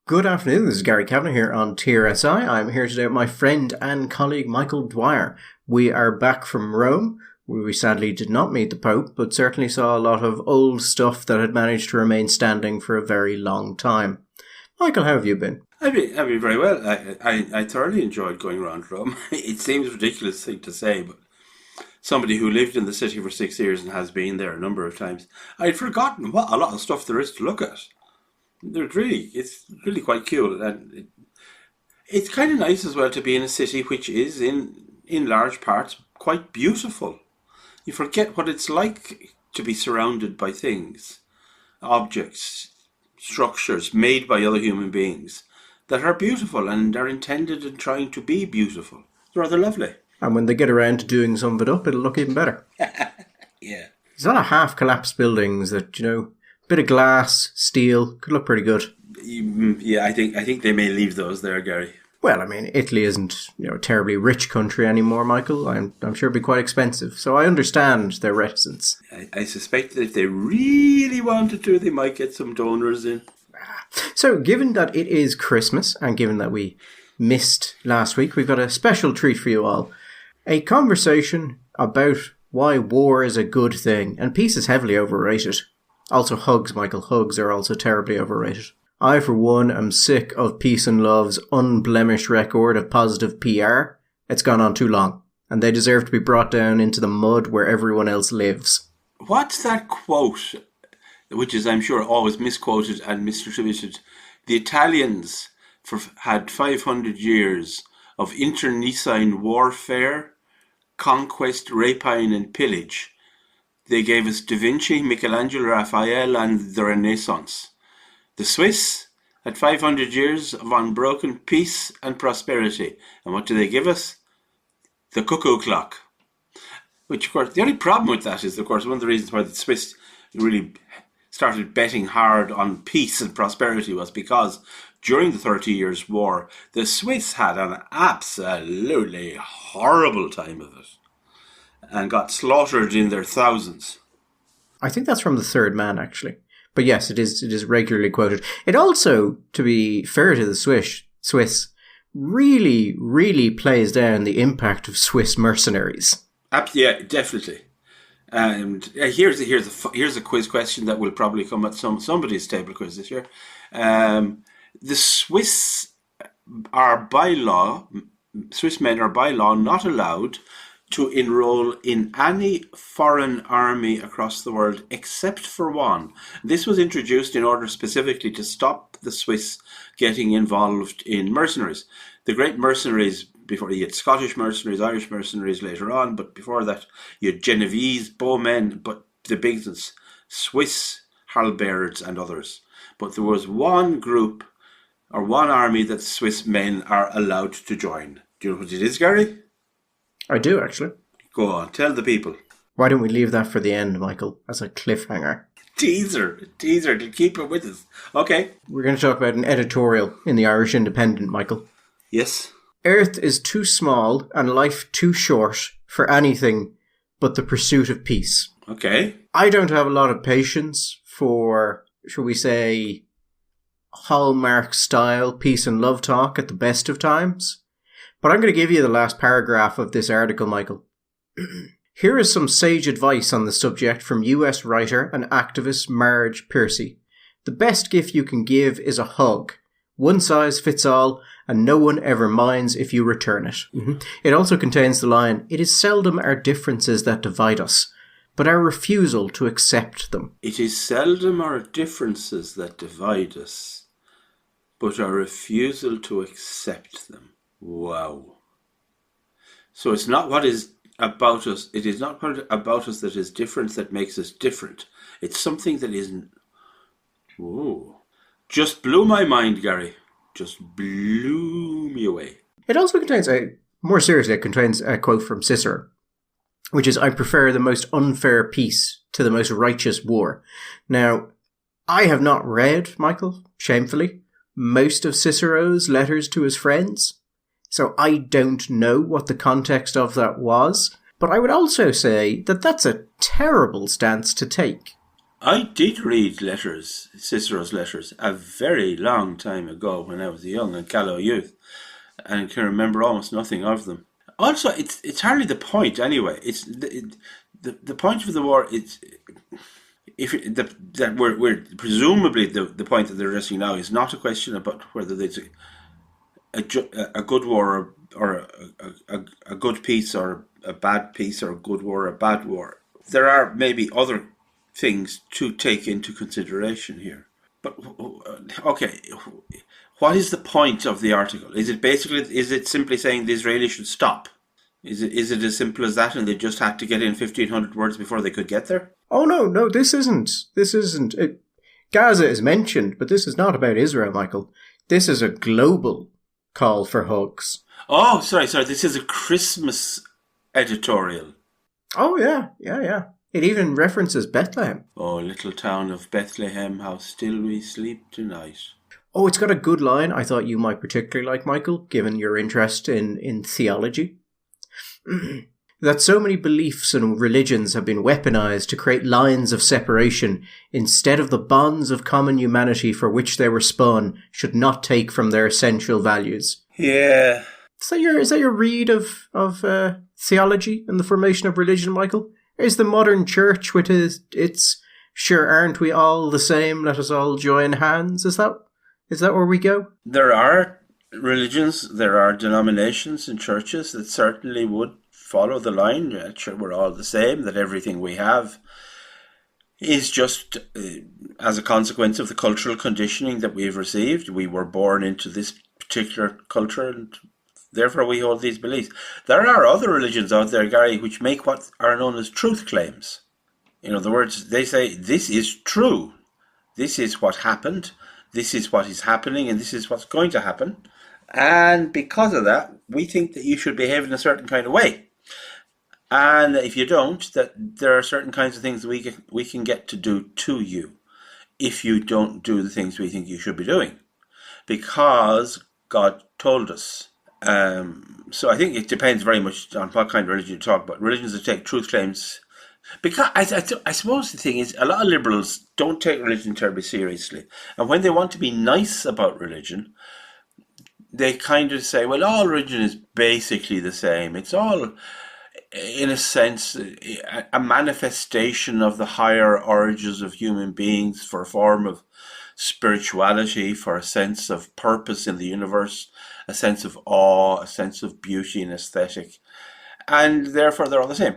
Good afternoon, this is Gary Kavanagh here on TRSI. I'm here today with my friend and colleague Michael Dwyer. We are back from Rome, where we sadly did not meet the Pope, but certainly saw a lot of old stuff that had managed to remain standing for a very long time. Michael, how have you been? I've been very well. I thoroughly enjoyed going around Rome. It seems a ridiculous thing to say, but somebody who lived in the city for 6 years and has been there a number of times, I'd forgotten what a lot of stuff there is to look at. It's really quite cool, and it's kind of nice as well to be in a city which is in large parts quite beautiful. You forget what it's like to be surrounded by things, objects, structures made by other human beings that are beautiful and are intended and trying to be beautiful. It's rather lovely. And when they get around to doing some of it up, it'll look even better. Yeah. There's a lot of half-collapsed buildings that, bit of glass, steel, could look pretty good. Yeah, I think they may leave those there, Gary. Well, Italy isn't, a terribly rich country anymore, Michael. I'm sure it'd be quite expensive. So I understand their reticence. I suspect that if they really wanted to, they might get some donors in. So, given that it is Christmas, and given that we missed last week, we've got a special treat for you all. A conversation about why war is a good thing, and peace is heavily overrated. Also hugs, Michael. Hugs are also terribly overrated. I, for one, am sick of Peace and Love's unblemished record of positive PR. It's gone on too long, and they deserve to be brought down into the mud where everyone else lives. What's that quote, which is, I'm sure, always misquoted and misattributed? The Italians had 500 years of internecine warfare, conquest, rapine, and pillage. They gave us Da Vinci, Michelangelo, Raphael, and the Renaissance. The Swiss had 500 years of unbroken peace and prosperity. And what do they give us? The cuckoo clock. Which, of course, the only problem with that is, of course, one of the reasons why the Swiss really started betting hard on peace and prosperity was because during the 30 Years' War, the Swiss had an absolutely horrible time of it and got slaughtered in their thousands. I think that's from The Third Man, actually. But yes, it is regularly quoted. It also, to be fair to the Swiss, really, really plays down the impact of Swiss mercenaries. Yeah, definitely. And here's a quiz question that will probably come at somebody's table quiz this year. The Swiss men are by law not allowed to enroll in any foreign army across the world except for one. This was introduced in order specifically to stop the Swiss getting involved in mercenaries. The great mercenaries, before you had Scottish mercenaries, Irish mercenaries later on, but before that you had Genovese, bowmen, but the big ones, Swiss halberds and others. But there was one group or one army that Swiss men are allowed to join. Do you know what it is, Gary? I do, actually. Go on, tell the people. Why don't we leave that for the end, Michael, as a cliffhanger? Teaser to keep it with us. Okay. We're going to talk about an editorial in the Irish Independent, Michael. Yes. Earth is too small and life too short for anything but the pursuit of peace. Okay. I don't have a lot of patience for, shall we say, Hallmark style peace and love talk at the best of times. But I'm going to give you the last paragraph of this article, Michael. Here is some sage advice on the subject from US writer and activist Marge Piercy. The best gift you can give is a hug. One size fits all, and no one ever minds if you return it. Mm-hmm. It also contains the line, it is seldom our differences that divide us, but our refusal to accept them. It is seldom our differences that divide us, but our refusal to accept them. Wow. So it's not what is about us, it is not what about us that is different that makes us different. It's something that isn't. Whoa. Just blew my mind, Gary. Just blew me away. It also contains it contains a quote from Cicero, which is, I prefer the most unfair peace to the most righteous war. Now, I have not read, Michael, shamefully, most of Cicero's letters to his friends. So I don't know what the context of that was, but I would also say that that's a terrible stance to take. I did read letters, Cicero's letters, a very long time ago when I was a young and callow youth, and can remember almost nothing of them. Also, it's hardly the point anyway. The point of the war. It's if it, that we're presumably the point that they're addressing now is not a question about whether there's a good war or a good peace or a bad peace or a good war or a bad war. There are maybe other things to take into consideration here. But okay, what is the point of the article? Is it simply saying the Israelis should stop? Is it as simple as that, and they just had to get in 1,500 words before they could get there? Oh no, this isn't. Gaza is mentioned, but this is not about Israel, Michael. This is a global call for hugs. Oh, sorry. This is a Christmas editorial. Oh yeah. It even references Bethlehem. Oh, little town of Bethlehem, how still we sleep tonight. Oh, it's got a good line I thought you might particularly like, Michael, given your interest in theology. That so many beliefs and religions have been weaponized to create lines of separation instead of the bonds of common humanity for which they were spun should not take from their essential values. Yeah. Is that your read of theology and the formation of religion, Michael? Is the modern church with its sure aren't we all the same, let us all join hands? Is that where we go? There are religions, there are denominations and churches that certainly would follow the line that we're all the same, that everything we have is just as a consequence of the cultural conditioning that we've received. We were born into this particular culture and therefore we hold these beliefs. There are other religions out there, Gary, which make what are known as truth claims. In other words, they say, this is true. This is what happened. This is what is happening, and this is what's going to happen. And because of that, we think that you should behave in a certain kind of way. And if you don't, that there are certain kinds of things we can get to do to you if you don't do the things we think you should be doing. Because God told us. So I think it depends very much on what kind of religion you talk about. Religions that take truth claims. Because I suppose the thing is, a lot of liberals don't take religion terribly seriously. And when they want to be nice about religion, they kind of say, well, all religion is basically the same. It's all, in a sense, a manifestation of the higher origins of human beings for a form of spirituality, for a sense of purpose in the universe, a sense of awe, a sense of beauty and aesthetic. And therefore, they're all the same.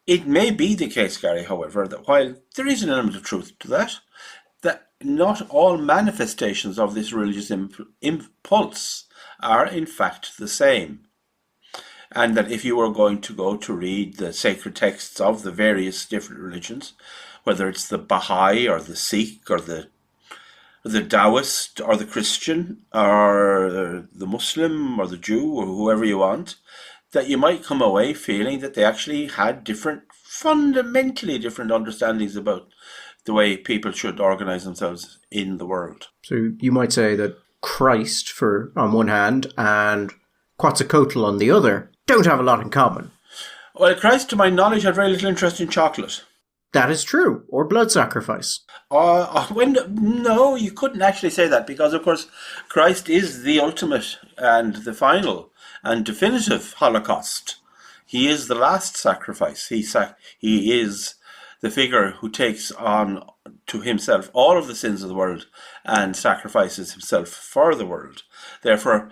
It may be the case, Gary, however, that while there is an element of truth to that not all manifestations of this religious impulse are in fact the same. And that if you were going to go to read the sacred texts of the various different religions, whether it's the Baha'i or the Sikh or the Taoist or the Christian or the Muslim or the Jew or whoever you want, that you might come away feeling that they actually had fundamentally different understandings about the way people should organize themselves in the world. So you might say that Christ, on one hand, and Quetzalcoatl on the other, don't have a lot in common. Well, Christ, to my knowledge, had very little interest in chocolate. That is true. Or blood sacrifice. No, you couldn't actually say that, because, of course, Christ is the ultimate and the final and definitive Holocaust. He is the last sacrifice. He is the figure who takes on to himself all of the sins of the world and sacrifices himself for the world. Therefore,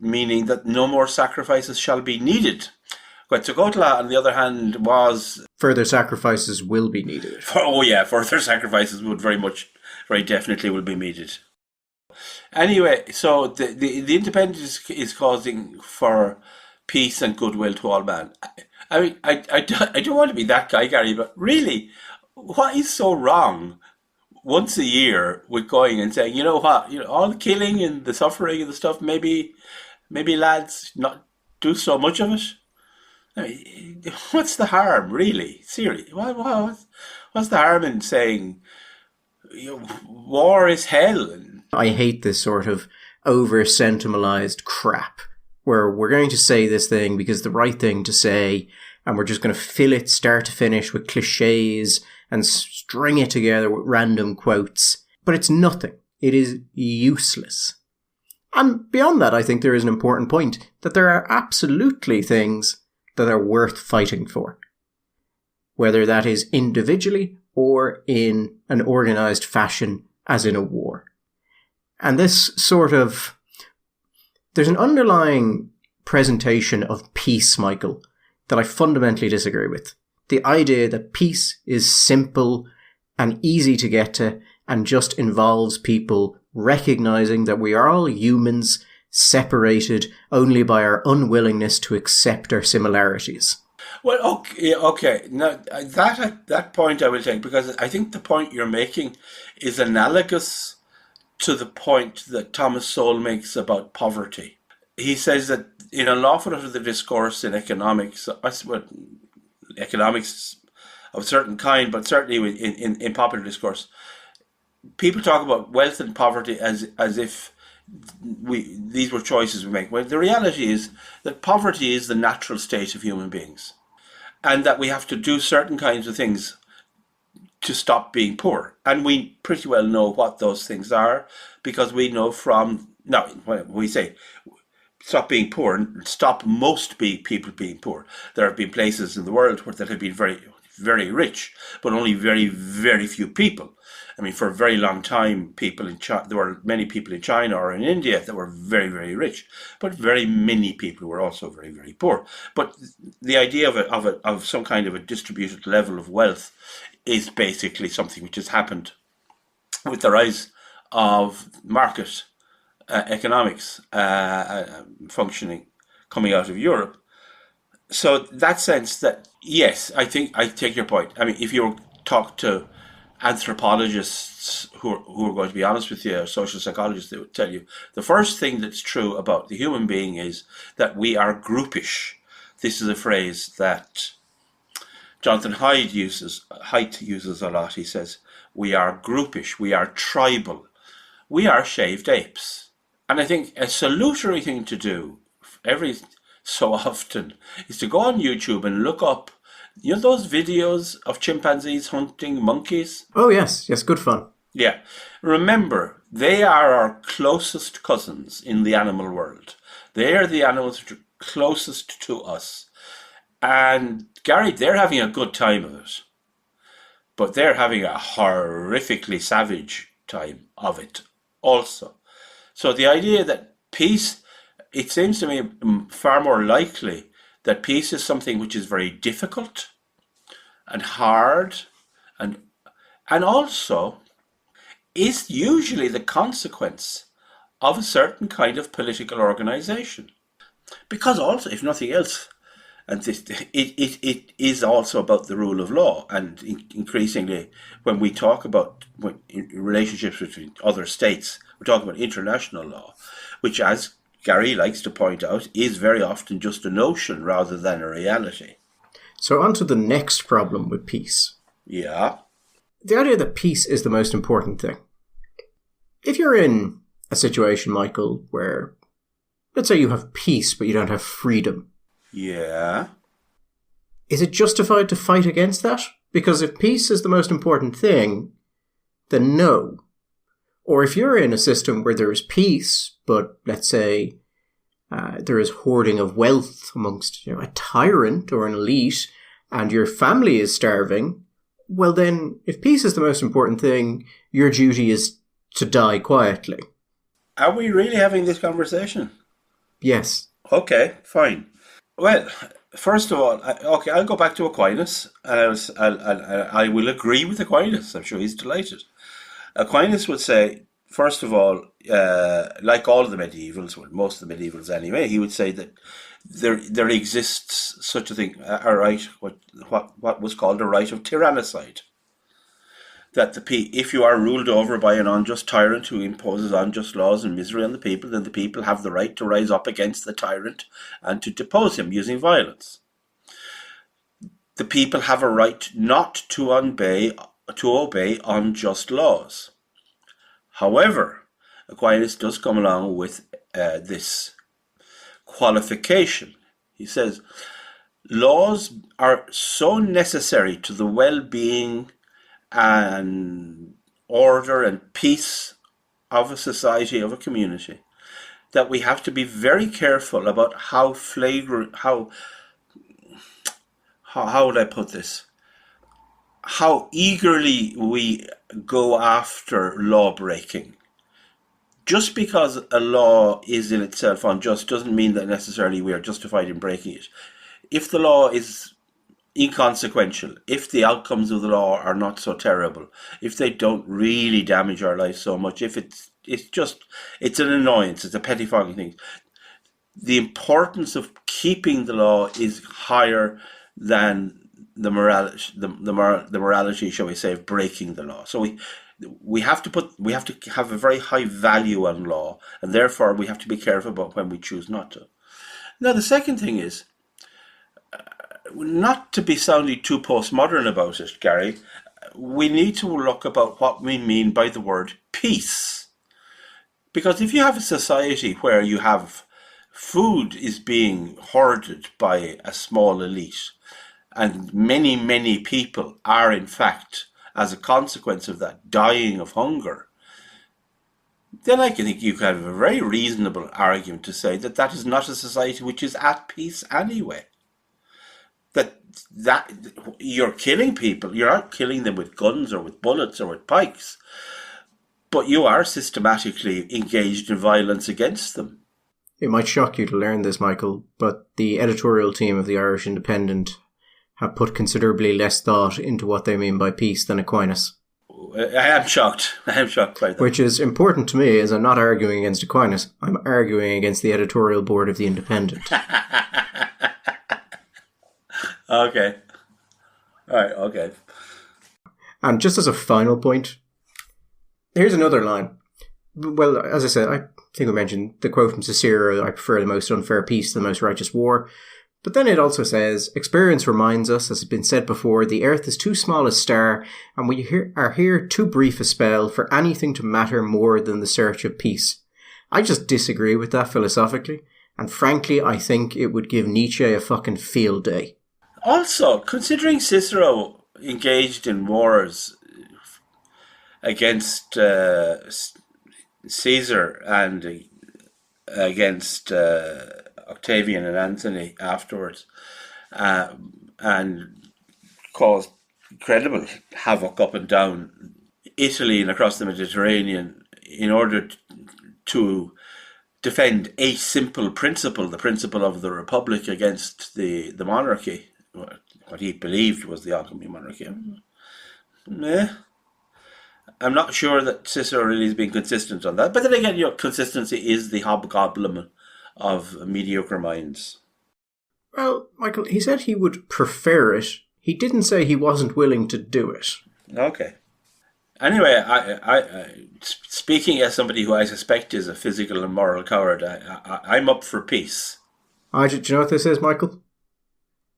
meaning that no more sacrifices shall be needed. Quetzalcoatl, on the other hand, was... Further sacrifices will be needed. Further sacrifices very definitely will be needed. Anyway, so the independence is causing for peace and goodwill to all men. I mean, I don't want to be that guy, Gary, but really, what is so wrong once a year with going and saying, you know what, all the killing and the suffering and the stuff, maybe lads, not do so much of it? I mean, what's the harm, really? Seriously, what's the harm in saying war is hell? I hate this sort of over-sentimentalized crap where we're going to say this thing because the right thing to say, and we're just going to fill it start to finish with cliches and string it together with random quotes. But it's nothing. It is useless. And beyond that, I think there is an important point that there are absolutely things that are worth fighting for. Whether that is individually or in an organised fashion, as in a war. And this there's an underlying presentation of peace, Michael, that I fundamentally disagree with. The idea that peace is simple and easy to get to and just involves people recognizing that we are all humans, separated only by our unwillingness to accept our similarities. Well, okay. Now, that point I will take, because I think the point you're making is analogous to the point that Thomas Sowell makes about poverty. He says that in an awful lot of the discourse in economics, economics of a certain kind, but certainly in popular discourse, people talk about wealth and poverty as if these were choices we make. Well, the reality is that poverty is the natural state of human beings, and that we have to do certain kinds of things to stop being poor. And we pretty well know what those things are, because we know when we say stop being poor and stop most people being poor. There have been places in the world that have been very, very rich, but only very, very few people. I mean, for a very long time, there were many people in China or in India that were very, very rich, but very many people were also very, very poor. But the idea of some kind of a distributed level of wealth is basically something which has happened with the rise of market economics functioning coming out of Europe. So that sense that, yes, I think I take your point. I mean, if you talk to anthropologists who are going to be honest with you, or social psychologists, they would tell you the first thing that's true about the human being is that we are groupish. This is a phrase that Jonathan Haidt uses a lot. He says, we are groupish, we are tribal, we are shaved apes. And I think a salutary thing to do every so often is to go on YouTube and look up, you know, those videos of chimpanzees hunting monkeys? Oh, yes, good fun. Yeah. Remember, they are our closest cousins in the animal world. They are the animals that are closest to us. And Gary, they're having a good time of it. But they're having a horrifically savage time of it also. So the idea that peace, it seems to me far more likely that peace is something which is very difficult and hard and also is usually the consequence of a certain kind of political organization. Because also, if nothing else, and it is also about the rule of law. And increasingly, when we talk about relationships between other states, we're talking about international law, which, as Gary likes to point out, is very often just a notion rather than a reality. So on to the next problem with peace. Yeah. The idea that peace is the most important thing. If you're in a situation, Michael, where, let's say you have peace, but you don't have freedom. Yeah. Is it justified to fight against that? Because if peace is the most important thing, then no. Or if you're in a system where there is peace, but let's say there is hoarding of wealth amongst a tyrant or an elite, and your family is starving, well then, if peace is the most important thing, your duty is to die quietly. Are we really having this conversation? Yes. Okay, fine. Well, first of all, I'll go back to Aquinas, and I will agree with Aquinas. I'm sure he's delighted. Aquinas would say, first of all, like all of the medievals, well, most of the medievals anyway, he would say that there exists such a thing, a right, what was called a right of tyrannicide. That if you are ruled over by an unjust tyrant who imposes unjust laws and misery on the people, then the people have the right to rise up against the tyrant and to depose him using violence. The people have a right not to obey unjust laws. However, Aquinas does come along with this qualification. He says, laws are so necessary to the well-being and order and peace of a society, of a community, that we have to be very careful about how flagrant, how would I put this? How eagerly we go after law breaking. Just because a law is in itself unjust doesn't mean that necessarily we are justified in breaking it. If the law is inconsequential, if the outcomes of the law are not so terrible, if they don't really damage our lives so much, if it's an annoyance, it's a pettifogging thing, the importance of keeping the law is higher than the morality, shall we say, of breaking the law. So we have to have a very high value on law, and therefore we have to be careful about when we choose not to. Now, the second thing is, not to be sounding too postmodern about it, Gary, we need to look about what we mean by the word peace. Because if you have a society where you have food is being hoarded by a small elite, and many, many people are in fact, as a consequence of that, dying of hunger, then I think you can have a very reasonable argument to say that that is not a society which is at peace anyway. That you're killing people, you're not killing them with guns or with bullets or with pikes, but you are systematically engaged in violence against them. It might shock you to learn this, Michael, but the editorial team of the Irish Independent have put considerably less thought into what they mean by peace than Aquinas. I am shocked by that. Which is important to me, as I'm not arguing against Aquinas. I'm arguing against the editorial board of the Independent. Okay. All right, okay. And just as a final point, here's another line. Well, as I said, I think we mentioned the quote from Cicero, I prefer the most unfair peace to the most righteous war. But then it also says, experience reminds us, as has been said before, the earth is too small a star, and we are here too brief a spell for anything to matter more than the search of peace. I just disagree with that philosophically, and frankly, I think it would give Nietzsche a fucking field day. Also, considering Cicero engaged in wars against Caesar and against Octavian and Antony afterwards, and caused incredible havoc up and down Italy and across the Mediterranean in order to defend a simple principle, the principle of the Republic against the monarchy, what he believed was the oncoming monarchy. I'm not sure that Cicero really has been consistent on that. But then again, consistency is the hobgoblin of mediocre minds. Well, Michael, he said he would prefer it. He didn't say he wasn't willing to do it. Okay. Anyway, I speaking as somebody who I suspect is a physical and moral coward, I'm up for peace. Do you know what this is, Michael?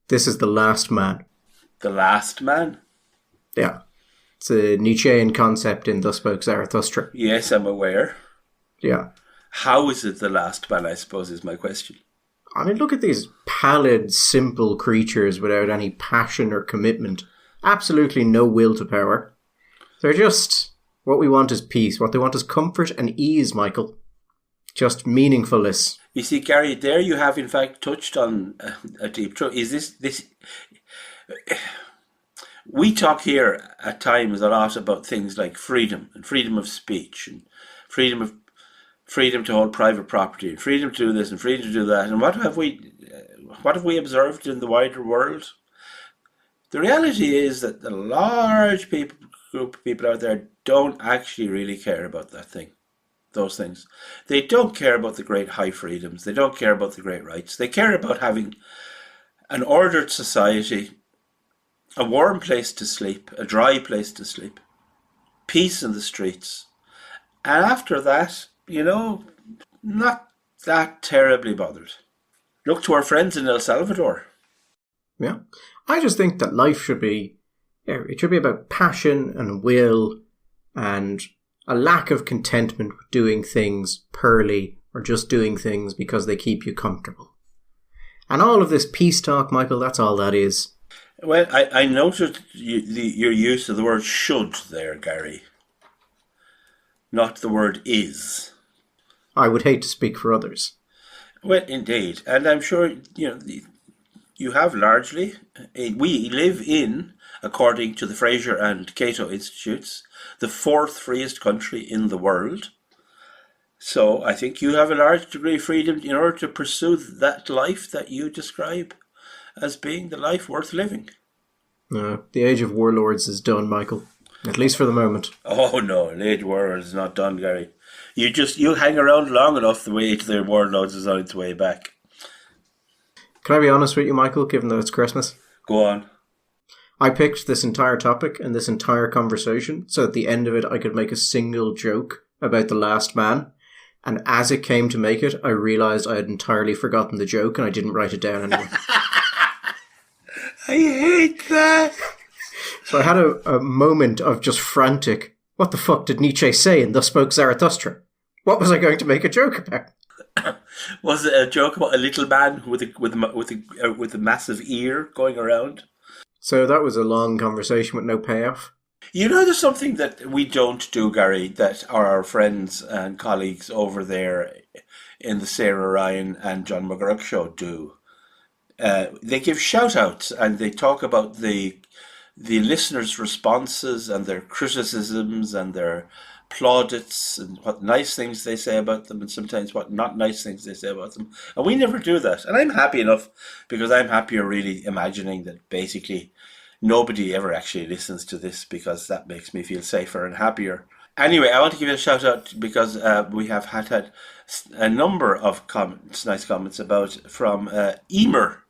This is The Last Man. The Last Man? Yeah. It's a Nietzschean concept in Thus Spoke Zarathustra. Yes, I'm aware. Yeah. How is it the last man, I suppose, is my question. I mean, look at these pallid, simple creatures without any passion or commitment. Absolutely no will to power. They're just... What we want is peace. What they want is comfort and ease, Michael. Just meaningfulness. You see, Gary, there you have, in fact, touched on a deep truth. Is this... We talk here at times a lot about things like freedom and freedom of speech and freedom to hold private property and freedom to do this and freedom to do that. And what have we observed in the wider world? The reality is that the large group of people out there don't actually really care about those things. They don't care about the great high freedoms. They don't care about the great rights. They care about having an ordered society, a warm place to sleep, a dry place to sleep, peace in the streets. And after that, not that terribly bothered. Look to our friends in El Salvador. Yeah. I just think that life should be, it should be about passion and will and a lack of contentment with doing things purely or just doing things because they keep you comfortable. And all of this peace talk, Michael, that's all that is. Well, I noted your use of the word should there, Gary, not the word is. I would hate to speak for others. Well, indeed. And I'm sure, you have largely. We live in, according to the Fraser and Cato Institutes, the fourth freest country in the world. So I think you have a large degree of freedom in order to pursue that life that you describe as being the life worth living. No, the age of warlords is done, Michael. At least for the moment. Oh no, the age of warlords is not done, Gary. You hang around long enough, the age of the warlords is on its way back. Can I be honest with you, Michael, given that it's Christmas? Go on. I picked this entire topic and this entire conversation so at the end of it I could make a single joke about the last man. And as it came to make it, I realised I had entirely forgotten the joke and I didn't write it down anymore. I hate that. So I had a moment of just frantic, what the fuck did Nietzsche say in Thus Spoke Zarathustra? What was I going to make a joke about? Was it a joke about a little man with a massive ear going around? So that was a long conversation with no payoff. You know, there's something that we don't do, Gary, that our friends and colleagues over there in the Sarah Ryan and John McGurk show do. They give shout-outs and they talk about the listeners' responses and their criticisms and their plaudits and what nice things they say about them and sometimes what not nice things they say about them. And we never do that. And I'm happy enough because I'm happier really imagining that basically nobody ever actually listens to this because that makes me feel safer and happier. Anyway, I want to give you a shout out because we have had a number of comments, nice comments from Emer.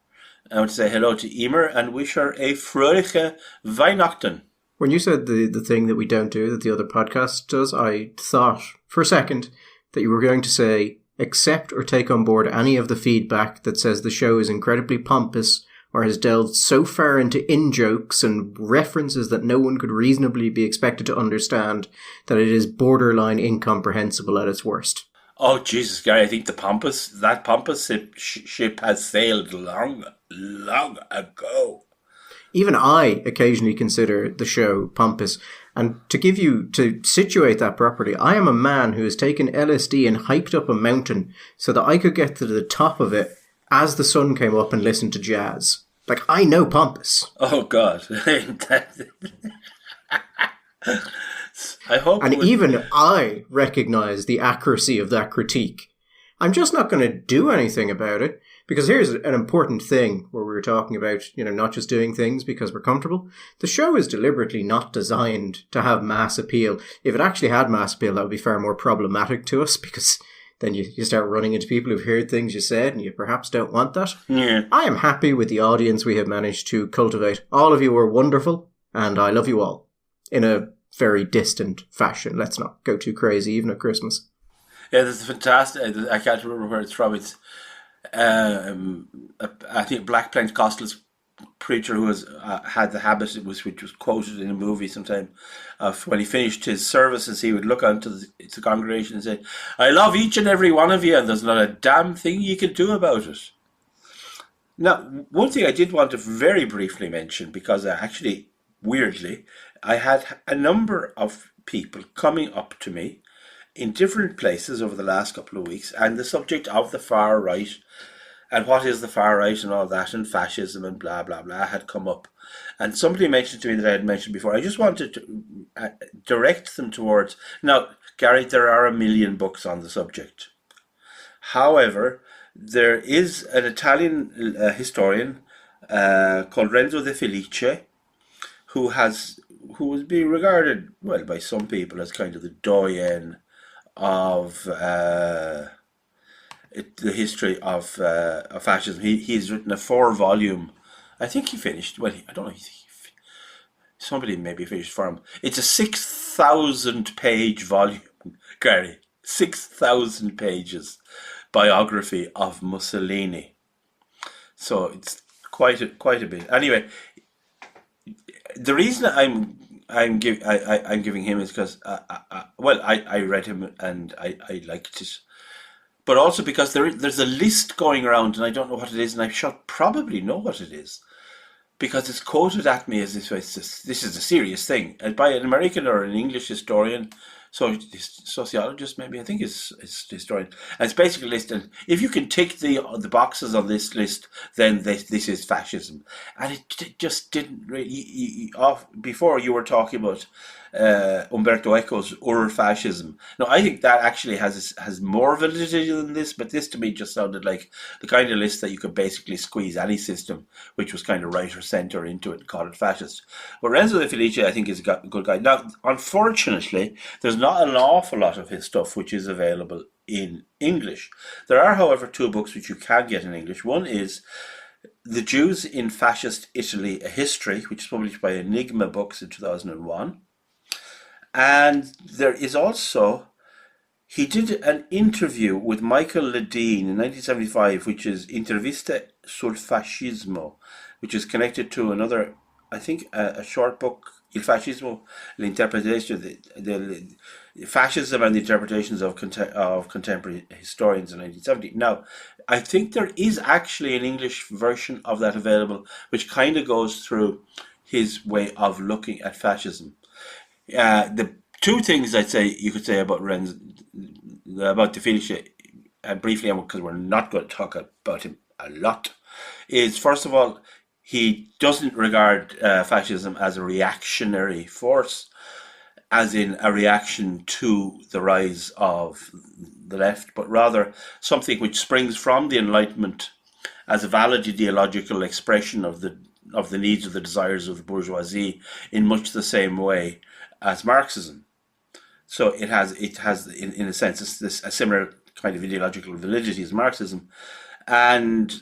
I want to say hello to Emer and wish her a fröhliche Weihnachten. When you said the thing that we don't do that the other podcast does, I thought for a second that you were going to say accept or take on board any of the feedback that says the show is incredibly pompous or has delved so far into in-jokes and references that no one could reasonably be expected to understand that it is borderline incomprehensible at its worst. Oh, Jesus, Gary, I think that pompous ship has sailed long, long ago. Even I occasionally consider the show pompous. And to situate that properly, I am a man who has taken LSD and hiked up a mountain so that I could get to the top of it as the sun came up and listen to jazz. Like, I know pompous. Oh, God. I hope. And even I recognize the accuracy of that critique. I'm just not going to do anything about it, because here's an important thing where we were talking about, not just doing things because we're comfortable. The show is deliberately not designed to have mass appeal. If it actually had mass appeal, that would be far more problematic to us, because then you start running into people who've heard things you said and you perhaps don't want that. Yeah. I am happy with the audience we have managed to cultivate. All of you are wonderful, and I love you all. In a very distant fashion. Let's not go too crazy, even at Christmas. Yeah, this is fantastic. I can't remember where it's from. It's, I think, Black Pentecostal preacher who has had the habit, which was quoted in a movie sometime, of when he finished his services, he would look onto the congregation and say, "I love each and every one of you, and there's not a damn thing you can do about it." Now, one thing I did want to very briefly mention, because actually, weirdly, I had a number of people coming up to me in different places over the last couple of weeks, and the subject of the far right and what is the far right and all that and fascism and blah blah blah had come up, and somebody mentioned to me that I had mentioned before. I just wanted to direct them towards, now, Gary, there are a million books on the subject. However, there is an Italian historian called Renzo De Felice who would be regarded, well, by some people as kind of the doyen of the history of fascism. He's written a 4-volume. I think he finished. Well, I don't know. Somebody maybe finished for him. It's a 6,000-page volume, Gary. 6,000 pages biography of Mussolini. So it's quite a bit. Anyway, the reason I'm giving him is because I read him and I liked it, but also because there's a list going around and I don't know what it is, and I should probably know what it is. because it's quoted at me as if this is a serious thing, by an American or an English historian, so sociologist maybe, I think it's historian, and it's basically listed. If you can tick the boxes on this list, then this is fascism, and it just didn't really. Before you were talking about Umberto Eco's Ur-fascism. No, I think that actually has more validity than this, but this to me just sounded like the kind of list that you could basically squeeze any system which was kind of right or centre into it and call it fascist. But Renzo De Felice, I think, is a good guy. Now, unfortunately, there's not an awful lot of his stuff which is available in English. There are, however, two books which you can get in English. One is The Jews in Fascist Italy, A History, which is published by Enigma Books in 2001. And there is also, he did an interview with Michael Ledeen in 1975, which is Interviste sul Fascismo, which is connected to another, I think, a short book, Il Fascismo, l'interpretation, the Fascism and the Interpretations of Contemporary Historians in 1970. Now, I think there is actually an English version of that available, which kind of goes through his way of looking at fascism. The two things you could say about De Felice, briefly, because we're not going to talk about him a lot, is first of all, he doesn't regard fascism as a reactionary force, as in a reaction to the rise of the left, but rather something which springs from the Enlightenment as a valid ideological expression of the needs or the desires of the bourgeoisie, in much the same way as Marxism. So it has in a sense a similar kind of ideological validity as Marxism, and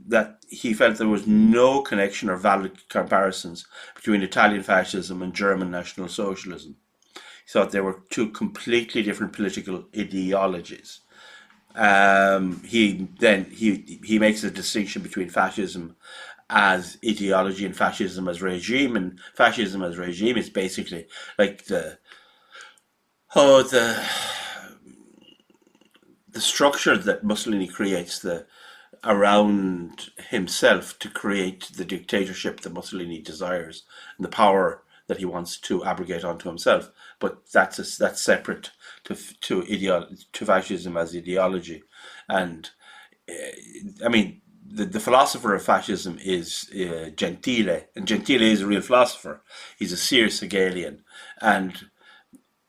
that he felt there was no connection or valid comparisons between Italian fascism and German National Socialism. He thought they were two completely different political ideologies. He makes a distinction between fascism as ideology and fascism as regime, and fascism as regime is basically like the structure that Mussolini creates around himself to create the dictatorship that Mussolini desires and the power that he wants to abrogate onto himself. But that's separate to fascism as ideology. And I mean, the philosopher of fascism is Gentile, and Gentile is a real philosopher. He's a serious Hegelian, and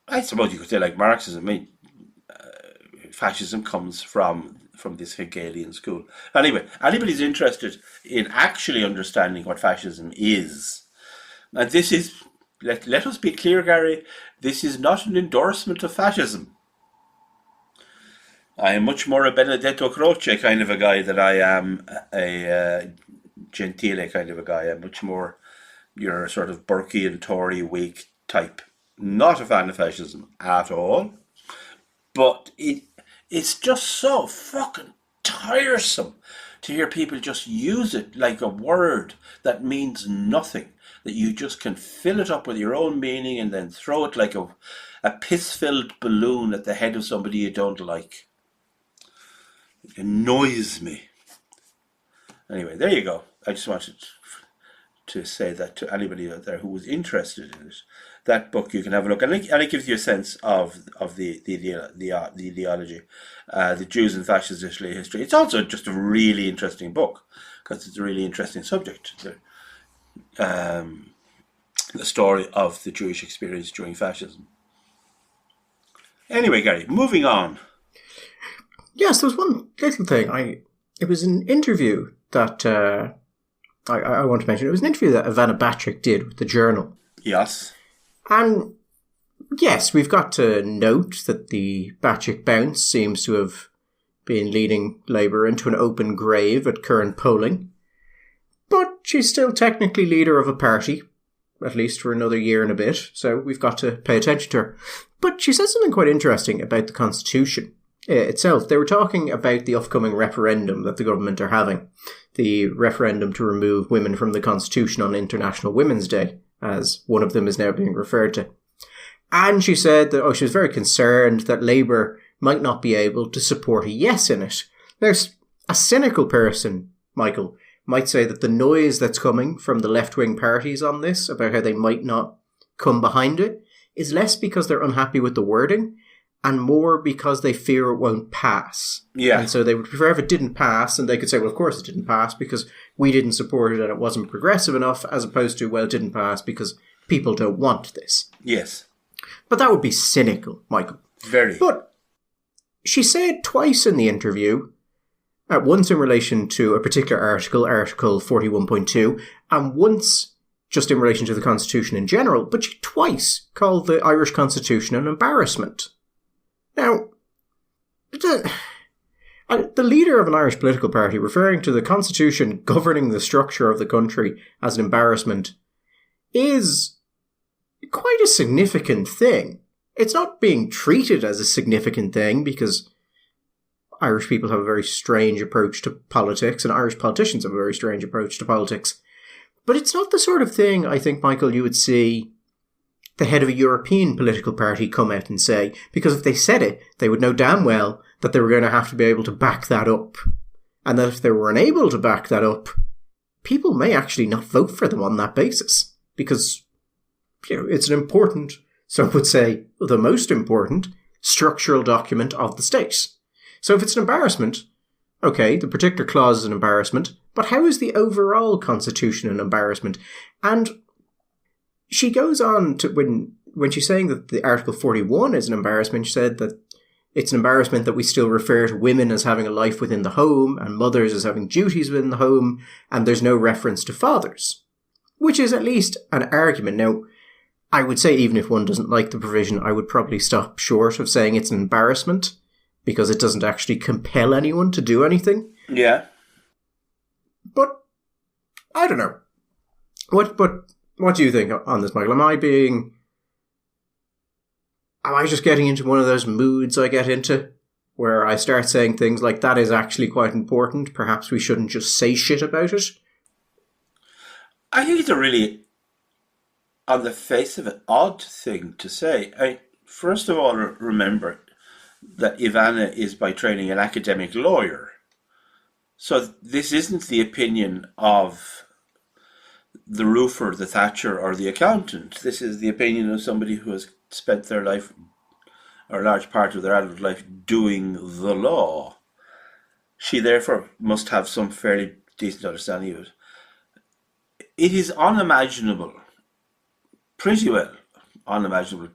I suppose you could say, like Marxism, fascism comes from this Hegelian school. Anyway, anybody's interested in actually understanding what fascism is, and this is, let us be clear, Gary, this is not an endorsement of fascism. I am much more a Benedetto Croce kind of a guy than I am a Gentile kind of a guy. I'm much more your sort of Burkean Tory Whig type. Not a fan of fascism at all, but it's just so fucking tiresome to hear people just use it like a word that means nothing, that you just can fill it up with your own meaning and then throw it like a piss-filled balloon at the head of somebody you don't like. It annoys me. Anyway, there you go. I just wanted to say that to anybody out there who was interested in it. That book, you can have a look, and it gives you a sense of the ideology, the Jews in Fascist Italy history. It's also just a really interesting book because it's a really interesting subject. The story of the Jewish experience during fascism. Anyway, Gary, moving on. Yes, there was one little thing. It was an interview that I want to mention. It was an interview that Ivana Bacik did with the Journal. Yes. And yes, we've got to note that the Bacik bounce seems to have been leading Labour into an open grave at current polling. But she's still technically leader of a party, at least for another year and a bit, so we've got to pay attention to her. But she said something quite interesting about the Constitution itself. They were talking about the upcoming referendum that the government are having, the referendum to remove women from the Constitution on International Women's Day, as one of them is now being referred to. And she said that she was very concerned that Labour might not be able to support a yes in it. There's a cynical person, Michael, might say that the noise that's coming from the left-wing parties on this, about how they might not come behind it, is less because they're unhappy with the wording and more because they fear it won't pass. Yeah. And so they would prefer if it didn't pass, and they could say, well, of course it didn't pass because we didn't support it and it wasn't progressive enough, as opposed to, well, it didn't pass because people don't want this. Yes. But that would be cynical, Michael. Very. But she said twice in the interview, once in relation to a particular article, Article 41.2, and once just in relation to the Constitution in general, but she twice called the Irish Constitution an embarrassment. Now, the leader of an Irish political party referring to the Constitution governing the structure of the country as an embarrassment is quite a significant thing. It's not being treated as a significant thing because Irish people have a very strange approach to politics and Irish politicians have a very strange approach to politics. But it's not the sort of thing, I think, Michael, you would see the head of a European political party come out and say, because if they said it, they would know damn well that they were going to have to be able to back that up. And that if they were unable to back that up, people may actually not vote for them on that basis. Because, it's an important, some would say, the most important structural document of the state. So if it's an embarrassment, okay, the particular clause is an embarrassment, but how is the overall constitution an embarrassment? And she goes on to, when she's saying that the Article 41 is an embarrassment, she said that it's an embarrassment that we still refer to women as having a life within the home and mothers as having duties within the home, and there's no reference to fathers, which is at least an argument. Now, I would say even if one doesn't like the provision, I would probably stop short of saying it's an embarrassment because it doesn't actually compel anyone to do anything. Yeah. But, I don't know. What do you think on this, Michael? Am I just getting into one of those moods I get into where I start saying things like, that is actually quite important, perhaps we shouldn't just say shit about it? I think it's a really, on the face of it, odd thing to say. First of all, remember that Ivana is by training an academic lawyer. So this isn't the opinion of the roofer, the thatcher, or the accountant. This is the opinion of somebody who has spent their life, or a large part of their adult life, doing the law. She therefore must have some fairly decent understanding of it. It is unimaginable, pretty well unimaginable,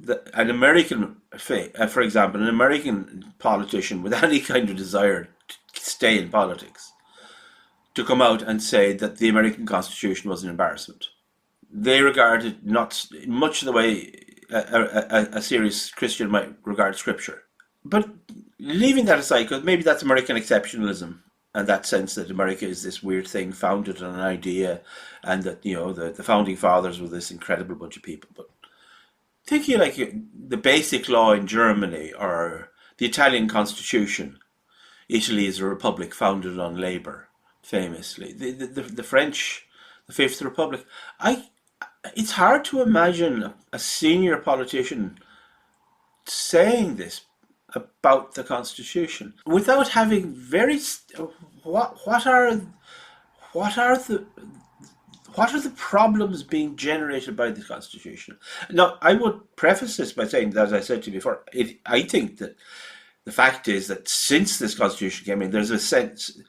that an American, for example, an American politician with any kind of desire to stay in politics, to come out and say that the American Constitution was an embarrassment. They regard it not much the way a serious Christian might regard Scripture. But leaving that aside, because maybe that's American exceptionalism, and that sense that America is this weird thing founded on an idea, and that, the founding fathers were this incredible bunch of people. But thinking like the basic law in Germany or the Italian Constitution, Italy is a republic founded on labour. Famously, the French, the Fifth Republic. It's hard to imagine a senior politician saying this about the Constitution without having what are the problems being generated by the Constitution? Now, I would preface this by saying that, as I said to you before, I think that the fact is that since this Constitution came in, there's a sense.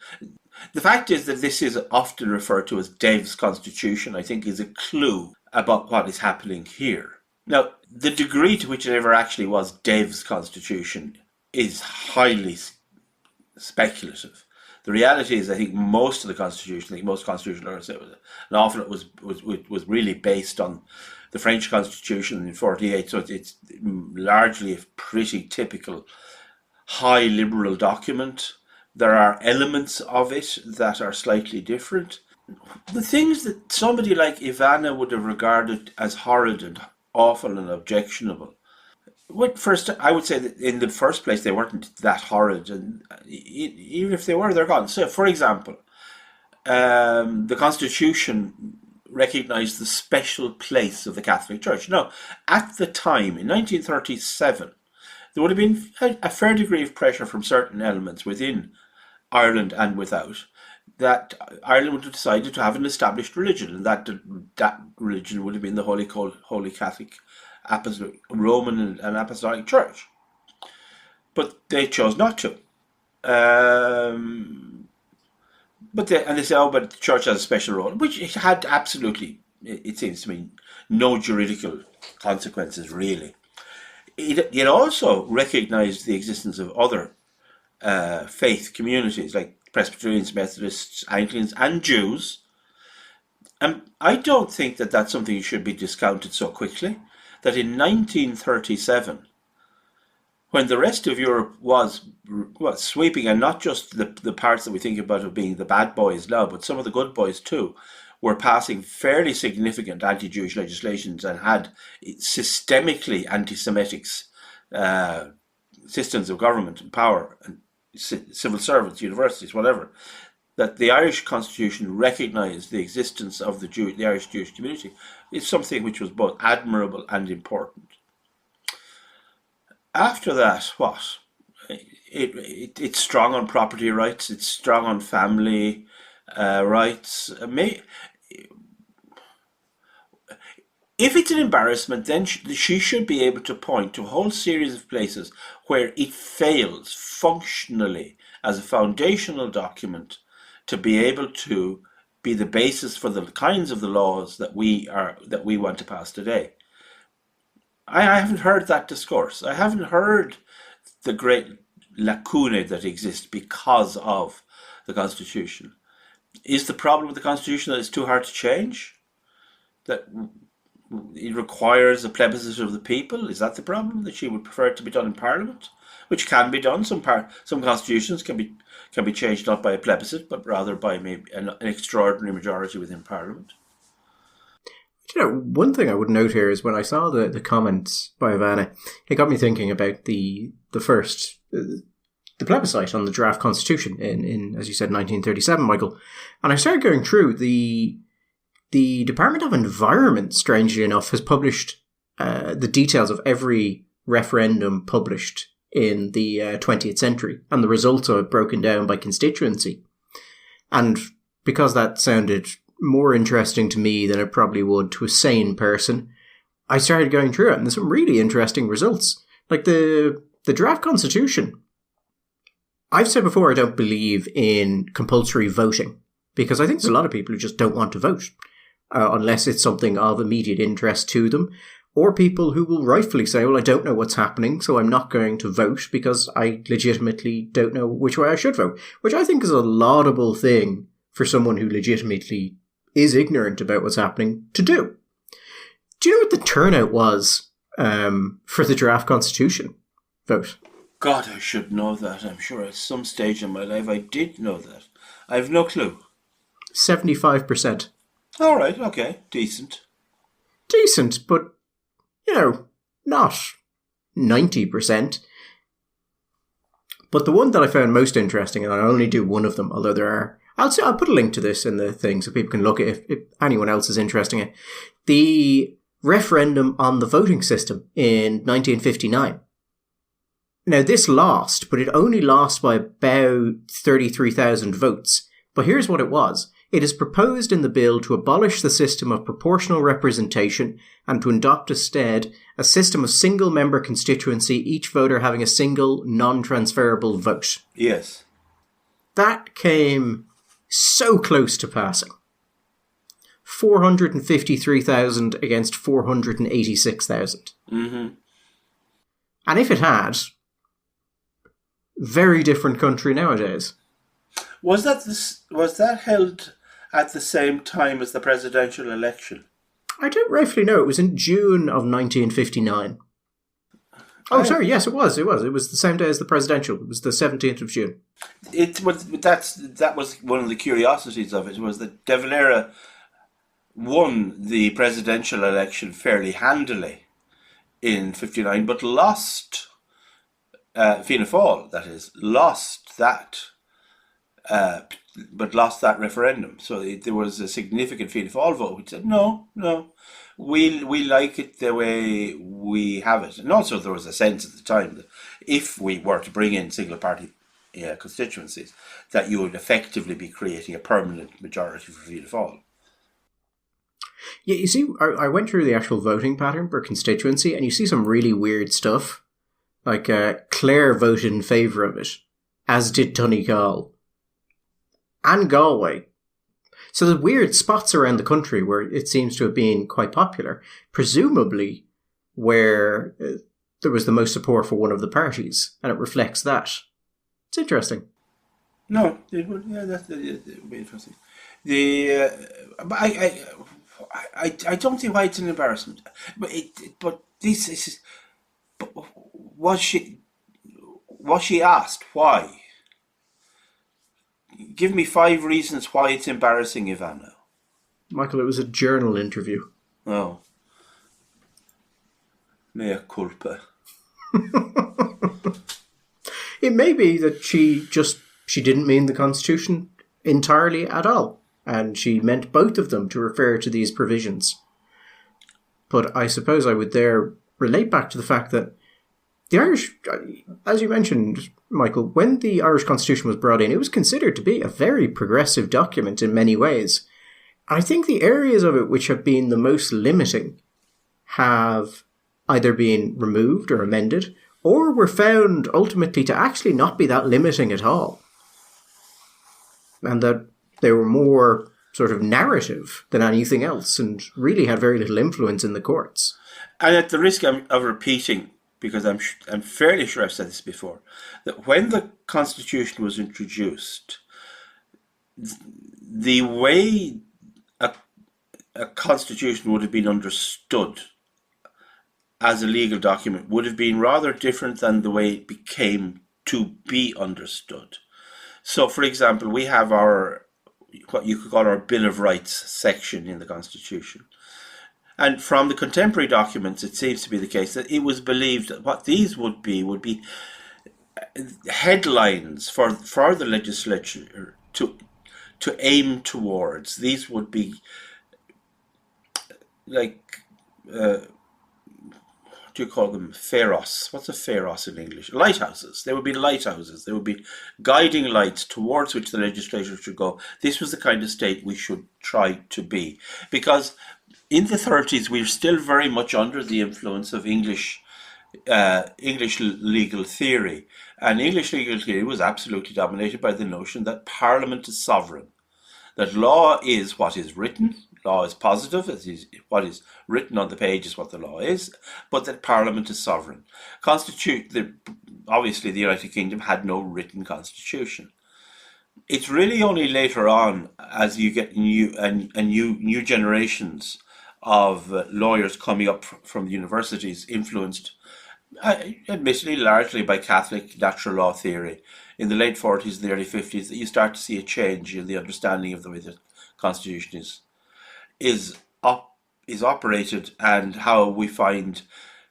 The fact is that this is often referred to as Dev's Constitution, I think, is a clue about what is happening here. Now, the degree to which it ever actually was Dev's Constitution is highly speculative. The reality is, I think most of the Constitution, most constitutional lawyers say, and often it was really based on the French Constitution in 1948, so it's largely a pretty typical high liberal document. There are elements of it that are slightly different. The things that somebody like Ivana would have regarded as horrid and awful and objectionable, first, I would say that in the first place they weren't that horrid, and even if they were, they're gone. So, for example, the Constitution recognised the special place of the Catholic Church. Now, at the time, in 1937, there would have been a fair degree of pressure from certain elements within Ireland and without that Ireland would have decided to have an established religion, and that religion would have been the Holy Catholic Apostolic, Roman and Apostolic Church. But they chose not to. They say, oh, but the church has a special role, which it had absolutely, it seems to me, no juridical consequences, really. It also recognised the existence of other faith communities, like Presbyterians, Methodists, Anglicans, and Jews. And I don't think that that's something that should be discounted so quickly, that in 1937, when the rest of Europe was sweeping, and not just the parts that we think about of being the bad boys now, but some of the good boys too, were passing fairly significant anti-Jewish legislations and had systemically anti-Semitic systems of government and power and civil servants, universities, whatever, that the Irish Constitution recognised the existence of the Irish Jewish community is something which was both admirable and important. After that, what? It's strong on property rights. It's strong on family rights. If it's an embarrassment, then she should be able to point to a whole series of places where it fails functionally as a foundational document to be able to be the basis for the kinds of the laws that we want to pass today. I haven't heard that discourse. I haven't heard the great lacunae that exist because of the Constitution. Is the problem with the Constitution that it's too hard to change? That it requires a plebiscite of the people? Is that the problem? That she would prefer it to be done in Parliament? Which can be done. Some constitutions can be changed not by a plebiscite, but rather by maybe an extraordinary majority within Parliament. One thing I would note here is when I saw the comments by Ivana, it got me thinking about the plebiscite on the draft constitution in, as you said, 1937, Michael. And I started going through the Department of Environment, strangely enough, has published the details of every referendum published in the 20th century, and the results are broken down by constituency. And because that sounded more interesting to me than it probably would to a sane person, I started going through it, and there's some really interesting results. Like the draft constitution. I've said before I don't believe in compulsory voting, because I think there's a lot of people who just don't want to vote, unless it's something of immediate interest to them, or people who will rightfully say, well, I don't know what's happening, so I'm not going to vote because I legitimately don't know which way I should vote, which I think is a laudable thing for someone who legitimately is ignorant about what's happening to do. Do you know what the turnout was for the draft constitution vote? God, I should know that. I'm sure at some stage in my life I did know that. I have no clue. 75%. All right, okay, decent. Decent, but, not 90%. But the one that I found most interesting, and I only do one of them, although there are, I'll put a link to this in the thing so people can look at it if anyone else is interested in it. The referendum on the voting system in 1959. Now, this lost, but it only lost by about 33,000 votes. But here's what it was. It is proposed in the bill to abolish the system of proportional representation and to adopt instead a system of single-member constituency, each voter having a single, non-transferable vote. Yes. That came so close to passing. 453,000 against 486,000. Mm-hmm. And if it had, very different country nowadays. Was that held at the same time as the presidential election? I don't rightfully know. It was in June of 1959. Oh, sorry. Yes, it was. It was the same day as the presidential. It was the 17th of June. That was one of the curiosities of it, was that De Valera won the presidential election fairly handily in 59, but lost Fianna Fáil, that is, lost that referendum. So there was a significant Fianna Fáil vote which said, no, we like it the way we have it. And also there was a sense at the time that if we were to bring in single party constituencies, that you would effectively be creating a permanent majority for Fianna Fáil. Yeah, you see, I went through the actual voting pattern per constituency, and you see some really weird stuff. Like, Clare voted in favour of it, as did Donegal. And Galway. So there's weird spots around the country where it seems to have been quite popular, presumably where there was the most support for one of the parties, and it reflects that. It's interesting. No, it would. Yeah, it would be interesting. But I don't see why it's an embarrassment. But this is. But was she asked why? Give me 5 reasons why it's embarrassing, Ivano. Michael, it was a journal interview. Oh. Mea culpa. It may be that she didn't mean the Constitution entirely at all, and she meant both of them to refer to these provisions. But I suppose I would there relate back to the fact that the Irish, as you mentioned, Michael, when the Irish Constitution was brought in, it was considered to be a very progressive document in many ways. I think the areas of it which have been the most limiting have either been removed or amended, or were found ultimately to actually not be that limiting at all. And that they were more sort of narrative than anything else, and really had very little influence in the courts. And at the risk of repeating, because I'm fairly sure I've said this before, that when the Constitution was introduced, the way a Constitution would have been understood as a legal document would have been rather different than the way it became to be understood. So, for example, we have what you could call our Bill of Rights section in the Constitution. And from the contemporary documents, it seems to be the case that it was believed that what these would be headlines for the legislature to aim towards. These would be like, what do you call them? Pharos. What's a pharos in English? Lighthouses. They would be lighthouses. They would be guiding lights towards which the legislature should go. This was the kind of state we should try to be. Because in the 30s, we were still very much under the influence of English legal theory. And English legal theory was absolutely dominated by the notion that Parliament is sovereign, that law is what is written, law is positive, what is written on the page is what the law is, but that Parliament is sovereign. Obviously, the United Kingdom had no written constitution. It's really only later on, as you get new generations of lawyers coming up from the universities, influenced, admittedly largely by Catholic natural law theory, in the late 40s and the early 50s, that you start to see a change in the understanding of the way the Constitution is operated, and how we find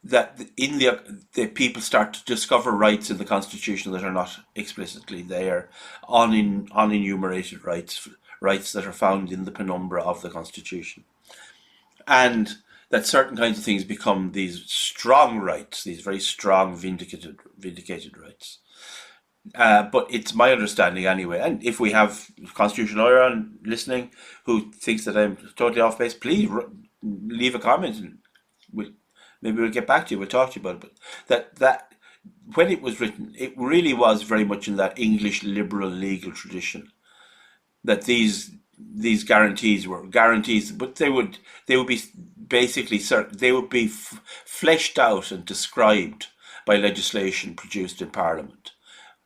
that in the people start to discover rights in the Constitution that are not explicitly there, unenumerated rights that are found in the penumbra of the Constitution. And that certain kinds of things become these strong rights, these very strong vindicated rights. But it's my understanding anyway, and if we have a constitutional lawyer on listening who thinks that I'm totally off base, please leave a comment, and maybe we'll get back to you, we'll talk to you about it. But that when it was written, it really was very much in that English liberal legal tradition, that these guarantees were guarantees, but they would be basically certain, they would be fleshed out and described by legislation produced in Parliament,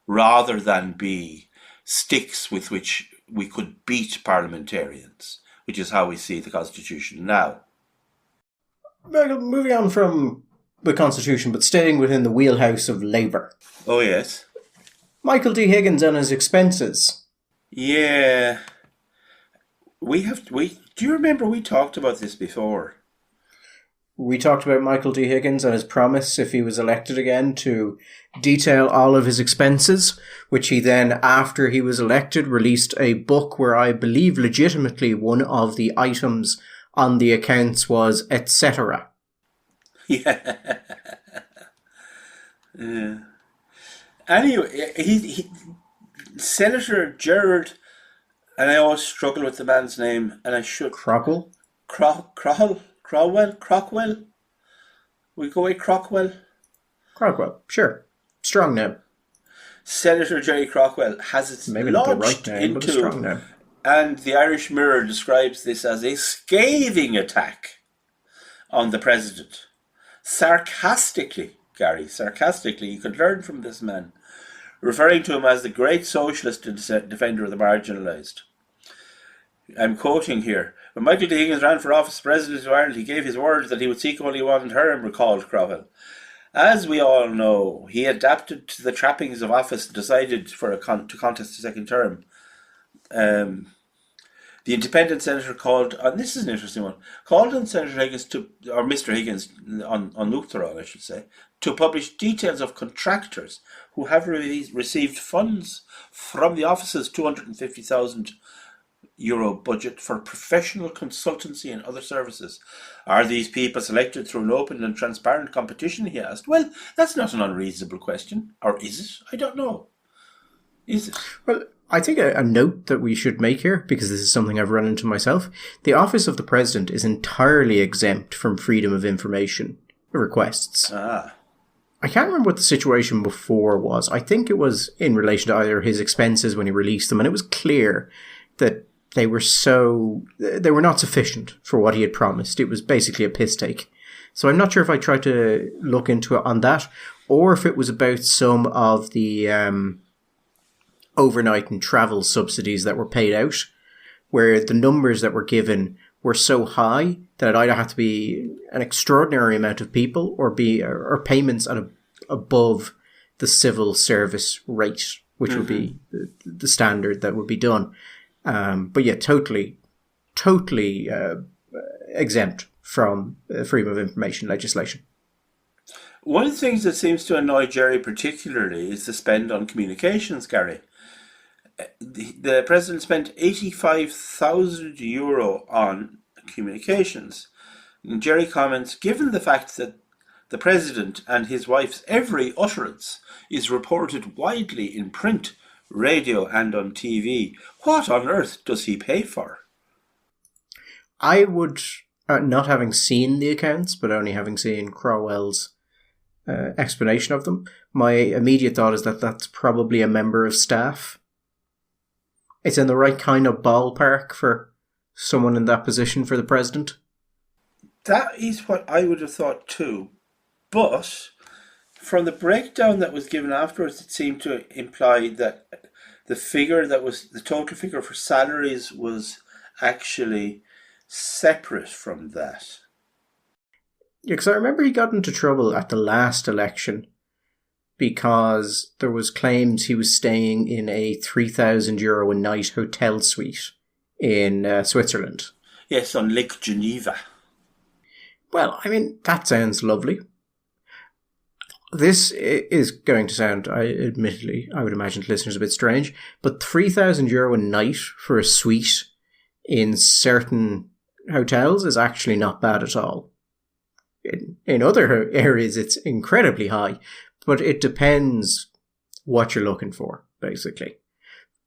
rather than be sticks with which we could beat parliamentarians, which is how we see the Constitution now. Moving on from the Constitution, but staying within the wheelhouse of Labour. Oh, yes. Michael D. Higgins and his expenses. Yeah. Do you remember we talked about this before? We talked about Michael D. Higgins and his promise, if he was elected again, to detail all of his expenses, which he then, after he was elected, released a book where I believe legitimately one of the items on the accounts was etc. Yeah. Anyway, Senator Gerard, and I always struggle with the man's name, and I should. Crockwell? Crockwell? We go with Crockwell? Crockwell, sure. Strong name. Senator Jerry Crockwell has its Maybe not the launched right name, but a strong name. And the Irish Mirror describes this as a scathing attack on the president. Sarcastically, Gary, you could learn from this man, referring to him as the great socialist and defender of the marginalised. I'm quoting here. When Michael D. Higgins ran for office as President of Ireland, he gave his word that he would seek only one term, recalled Crowell. As we all know, he adapted to the trappings of office and decided to contest a second term. The independent senator called, and this is an interesting one, called on Senator Higgins or Mr. Higgins on Luchthansa, I should say, to publish details of contractors who have received funds from the office's €250,000 budget for professional consultancy and other services. Are these people selected through an open and transparent competition, he asked. Well, that's not an unreasonable question. Or is it? I don't know. Is it? Well, I think a note that we should make here, because this is something I've run into myself, the Office of the President is entirely exempt from freedom of information requests. I can't remember what the situation before was. I think it was in relation to either his expenses when he released them, and it was clear that they were not sufficient for what he had promised. It was basically a piss take. So I'm not sure if I tried to look into it on that, or if it was about some of the overnight and travel subsidies that were paid out, where the numbers that were given were so high that it either had to be an extraordinary amount of people or payments at above the civil service rate, which would be the standard that would be done. But yeah, totally exempt from freedom of information legislation. One of the things that seems to annoy Jerry particularly is the spend on communications, Gary. The president spent €85,000 on communications. And Jerry comments, given the fact that the president and his wife's every utterance is reported widely in print, radio and on TV, what on earth does he pay for? I would, not having seen the accounts, but only having seen Crowell's explanation of them, my immediate thought is that that's probably a member of staff. It's in the right kind of ballpark for someone in that position for the president. That is what I would have thought too. But from the breakdown that was given afterwards, it seemed to imply that the total figure for salaries was actually separate from that. Yeah, because I remember he got into trouble at the last election because there was claims he was staying in a €3,000 a night hotel suite in Switzerland. Yes, on Lake Geneva. Well, I mean, that sounds lovely. This is going to sound, admittedly, I would imagine to listeners a bit strange, but €3,000 a night for a suite in certain hotels is actually not bad at all. In other areas, it's incredibly high. But it depends what you're looking for, basically.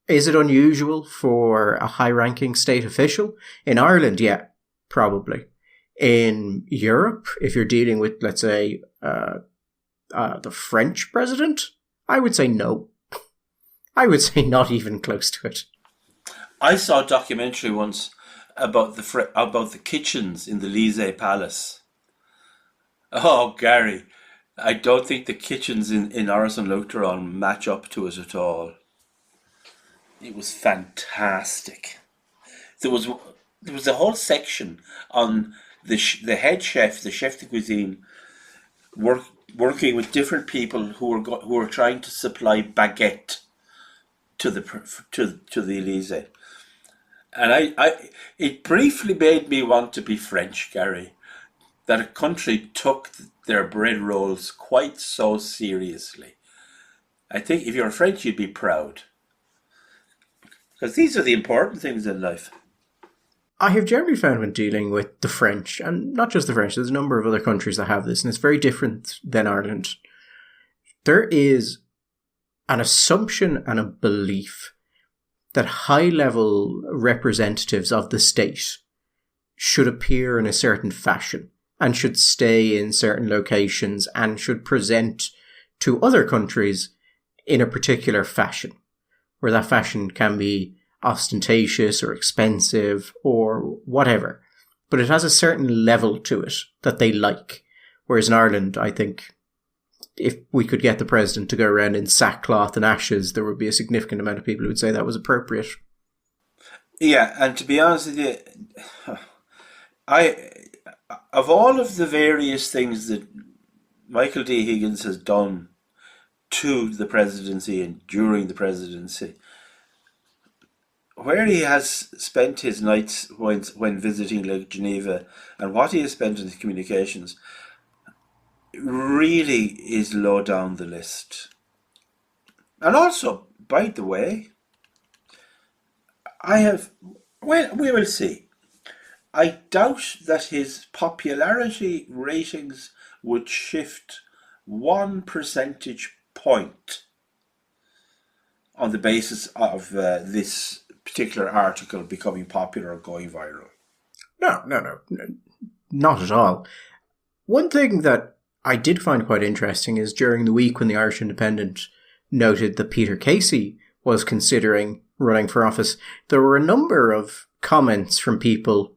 Is it unusual for a high-ranking state official? In Ireland, yeah, probably. In Europe, if you're dealing with, let's say, the French president, I would say no. I would say not even close to it. I saw a documentary once about the kitchens in the Élysée Palace. Oh, Gary, I don't think the kitchens in Oris and Luchthansa match up to it at all. It was fantastic. There was a whole section on the head chef, the chef de cuisine, working with different people who were trying to supply baguette to the Élysée, and it briefly made me want to be French, Gary. That a country took their bread rolls quite so seriously. I think if you're French, you'd be proud. Because these are the important things in life. I have generally found when dealing with the French, and not just the French, there's a number of other countries that have this, and it's very different than Ireland. There is an assumption and a belief that high-level representatives of the state should appear in a certain fashion and should stay in certain locations and should present to other countries in a particular fashion, where that fashion can be ostentatious or expensive or whatever. But it has a certain level to it that they like. Whereas in Ireland, I think if we could get the president to go around in sackcloth and ashes, there would be a significant amount of people who would say that was appropriate. Yeah, and to be honest with you, of all of the various things that Michael D. Higgins has done to the presidency and during the presidency, where he has spent his nights when visiting Lake Geneva and what he has spent in his communications really is low down the list. And also, by the way, we will see. I doubt that his popularity ratings would shift 1 percentage point on the basis of this particular article becoming popular or going viral. No, not at all. One thing that I did find quite interesting is during the week when the Irish Independent noted that Peter Casey was considering running for office, there were a number of comments from people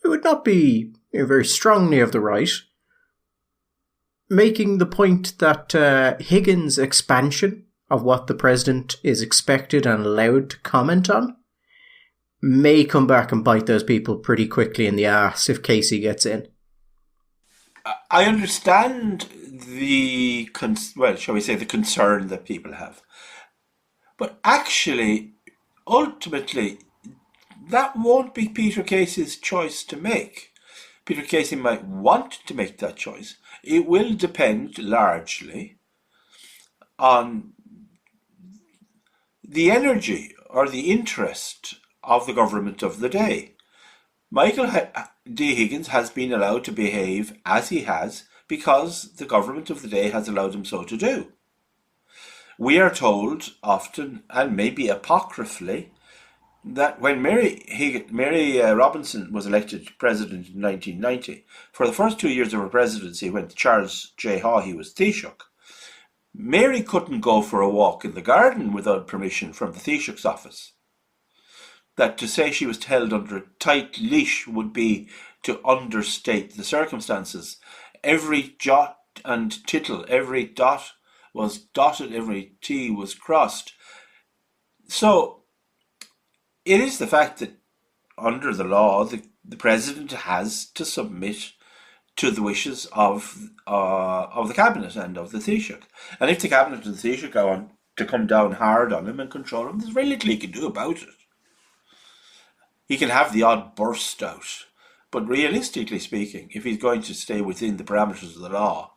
who would not be very strongly of the right, making the point that Higgins' expansion of what the president is expected and allowed to comment on may come back and bite those people pretty quickly in the ass if Casey gets in. I understand the concern that people have. But actually, ultimately, that won't be Peter Casey's choice to make. Peter Casey might want to make that choice. It will depend largely on the energy or the interest of the government of the day. Michael D. Higgins has been allowed to behave as he has because the government of the day has allowed him so to do. We are told often, and maybe apocryphally, that when Mary Robinson was elected president in 1990, for the first 2 years of her presidency, when Charles J. Haughey was Taoiseach, Mary couldn't go for a walk in the garden without permission from the Taoiseach's office. That to say she was held under a tight leash would be to understate the circumstances. Every jot and tittle, every dot was dotted, every T was crossed. So it is the fact that under the law, the president has to submit to the wishes of the cabinet and of the Taoiseach. And if the cabinet and the Taoiseach go on to come down hard on him and control him, there's very little he can do about it. He can have the odd burst out, but realistically speaking, if he's going to stay within the parameters of the law,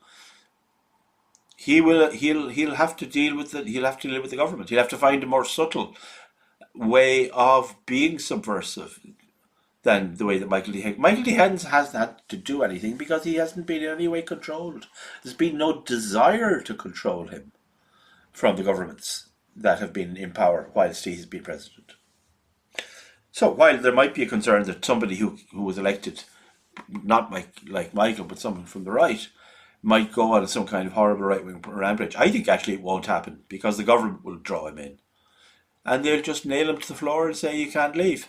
he'll have to deal with it. He'll have to live with the government. He'll have to find a more subtle way of being subversive than the way that Michael D. Higgins hasn't had to do anything because he hasn't been in any way controlled. There's been no desire to control him from the governments that have been in power whilst he has been president. So while there might be a concern that somebody who was elected, not like Michael, but someone from the right, might go on some kind of horrible right-wing rampage, I think actually it won't happen because the government will draw him in. And they'll just nail him to the floor and say you can't leave.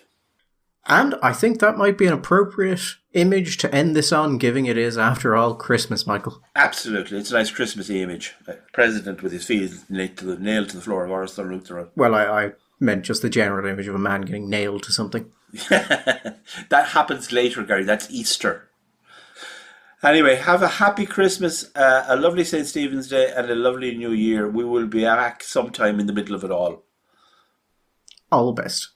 And I think that might be an appropriate image to end this on, given it is, after all, Christmas, Michael. Absolutely. It's a nice Christmassy image. A president with his feet nailed to the floor of Arsenal Lutheran. Well, I meant just the general image of a man getting nailed to something. That happens later, Gary. That's Easter. Anyway, have a happy Christmas, a lovely St. Stephen's Day, and a lovely New Year. We will be back sometime in the middle of it all. All the best.